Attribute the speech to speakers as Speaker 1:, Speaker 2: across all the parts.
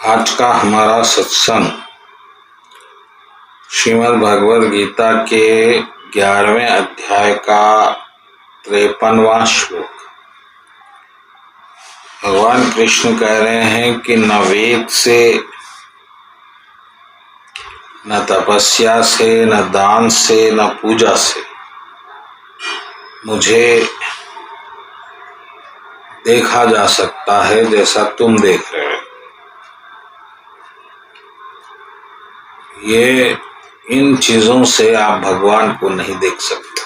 Speaker 1: आज का हमारा सत्संग श्रीमद् भगवद गीता के 11वें अध्याय का 53वां श्लोक। भगवान कृष्ण कह रहे हैं कि न वेद से, न तपस्या से, न दान से, न पूजा से मुझे देखा जा सकता है जैसा तुम देख रहे हो। ये इन चीजों से आप भगवान को नहीं देख सकते।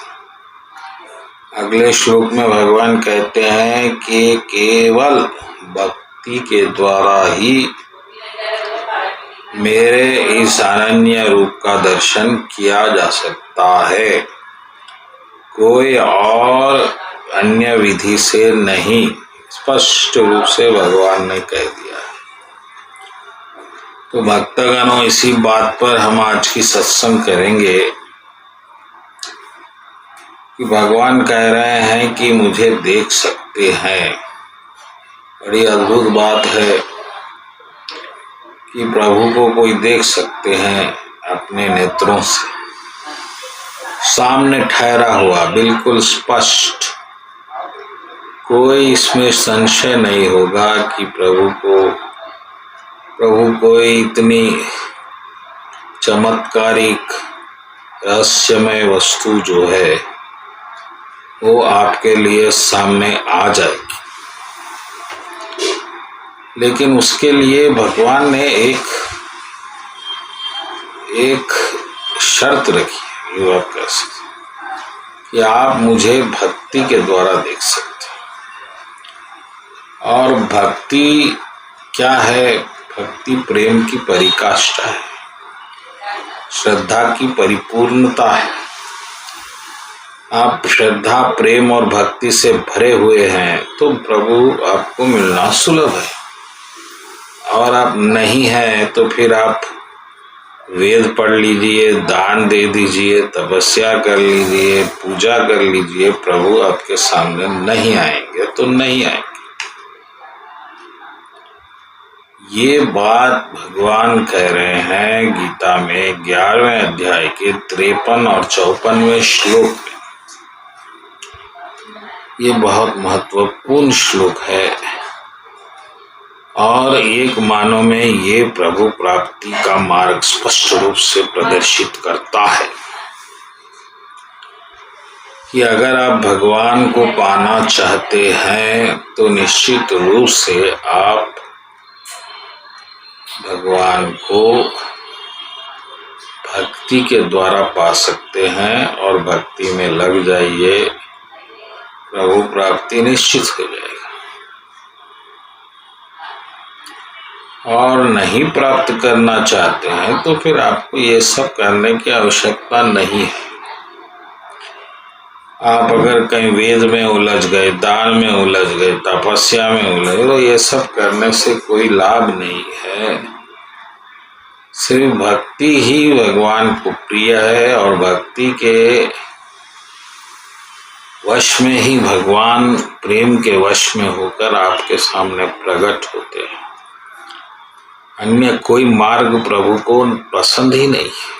Speaker 1: अगले श्लोक में भगवान कहते हैं कि केवल भक्ति के द्वारा ही मेरे इस अनन्य रूप का दर्शन किया जा सकता है, कोई और अन्य विधि से नहीं। स्पष्ट रूप से भगवान ने कह दिया है। तो भक्तगणों, इसी बात पर हम आज की सत्संग करेंगे कि भगवान कह रहे हैं कि मुझे देख सकते हैं। बड़ी अद्भुत बात है कि प्रभु को कोई देख सकते हैं अपने नेत्रों से, सामने ठहरा हुआ, बिल्कुल स्पष्ट। कोई इसमें संशय नहीं होगा कि प्रभु कोई इतनी चमत्कारिक रहस्यमय वस्तु जो है वो आपके लिए सामने आ जाएगी। लेकिन उसके लिए भगवान ने एक शर्त रखी, ये आप कह सकते कि आप मुझे भक्ति के द्वारा देख सकते हैं। और भक्ति क्या है? भक्ति प्रेम की परिकाष्ठा है, श्रद्धा की परिपूर्णता है। आप श्रद्धा, प्रेम और भक्ति से भरे हुए हैं तो प्रभु आपको मिलना सुलभ है। और आप नहीं हैं तो फिर आप वेद पढ़ लीजिए, दान दे दीजिए, तपस्या कर लीजिए, पूजा कर लीजिए, प्रभु आपके सामने नहीं आएंगे तो नहीं आएंगे। ये बात भगवान कह रहे हैं गीता में 11वें अध्याय के 53 और 54वें श्लोक में। ये बहुत महत्वपूर्ण श्लोक है और एक मानव में ये प्रभु प्राप्ति का मार्ग स्पष्ट रूप से प्रदर्शित करता है कि अगर आप भगवान को पाना चाहते हैं तो निश्चित रूप से आप भगवान को भक्ति के द्वारा पा सकते हैं। और भक्ति में लग जाइए, प्रभु प्राप्ति निश्चित हो जाएगी। और नहीं प्राप्त करना चाहते हैं तो फिर आपको ये सब करने की आवश्यकता नहीं है। आप अगर कहीं वेद में उलझ गए, दान में उलझ गए, तपस्या में उलझ गए, तो ये सब करने से कोई लाभ नहीं है। सिर्फ भक्ति ही भगवान को प्रिय है और भक्ति के वश में ही भगवान प्रेम के वश में होकर आपके सामने प्रकट होते हैं। अन्य कोई मार्ग प्रभु को पसंद ही नहीं है।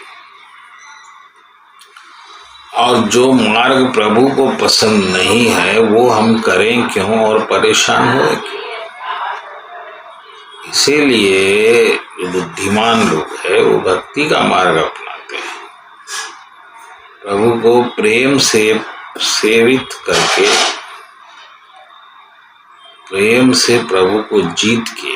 Speaker 1: और जो मार्ग प्रभु को पसंद नहीं है वो हम करें क्यों और परेशान हो क्यों? इसीलिए जो बुद्धिमान लोग हैं वो भक्ति का मार्ग अपनाते हैं। प्रभु को प्रेम से सेवित करके, प्रेम से प्रभु को जीत के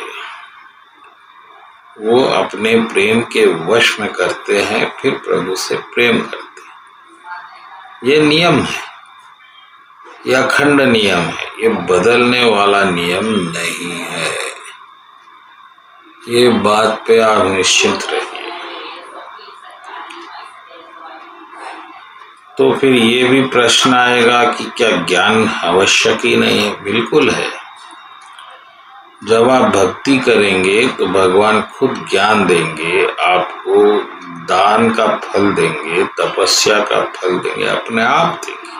Speaker 1: वो अपने प्रेम के वश में करते हैं, फिर प्रभु से प्रेम करते हैं। ये नियम है, ये अखंड नियम है, ये बदलने वाला नियम नहीं है। ये बात पे आप निश्चिंत रहिए। तो फिर ये भी प्रश्न आएगा कि क्या ज्ञान आवश्यक ही नहीं है? बिल्कुल है। जब आप भक्ति करेंगे तो भगवान खुद ज्ञान देंगे, आपको दान का फल देंगे, तपस्या का फल देंगे, अपने आप देंगे।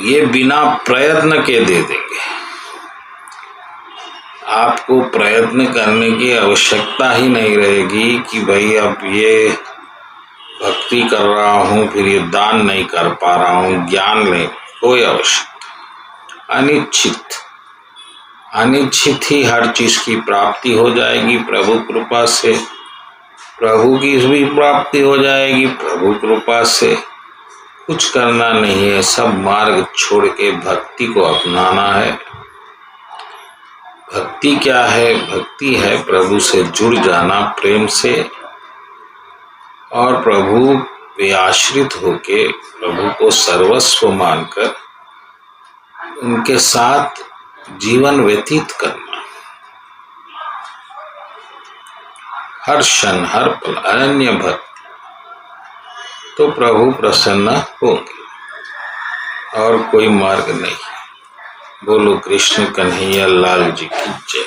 Speaker 1: ये बिना प्रयत्न के दे देंगे। आपको प्रयत्न करने की आवश्यकता ही नहीं रहेगी कि भाई अब ये भक्ति कर रहा हूँ फिर ये दान नहीं कर पा रहा हूँ, ज्ञान ले, कोई आवश्यकता। अनिश्चित ही हर चीज की प्राप्ति हो जाएगी प्रभु कृपा से, प्रभु की भी प्राप्ति हो जाएगी प्रभु कृपा से। कुछ करना नहीं है, सब मार्ग छोड़ के भक्ति को अपनाना है। भक्ति क्या है? भक्ति है प्रभु से जुड़ जाना प्रेम से और प्रभु पे आश्रित होके प्रभु को सर्वस्व मानकर उनके साथ जीवन व्यतीत करना। हर क्षण हर पल अनन्य भक्ति, तो प्रभु प्रसन्न होंगे और कोई मार्ग नहीं। बोलो कृष्ण कन्हैया लाल जी की जय।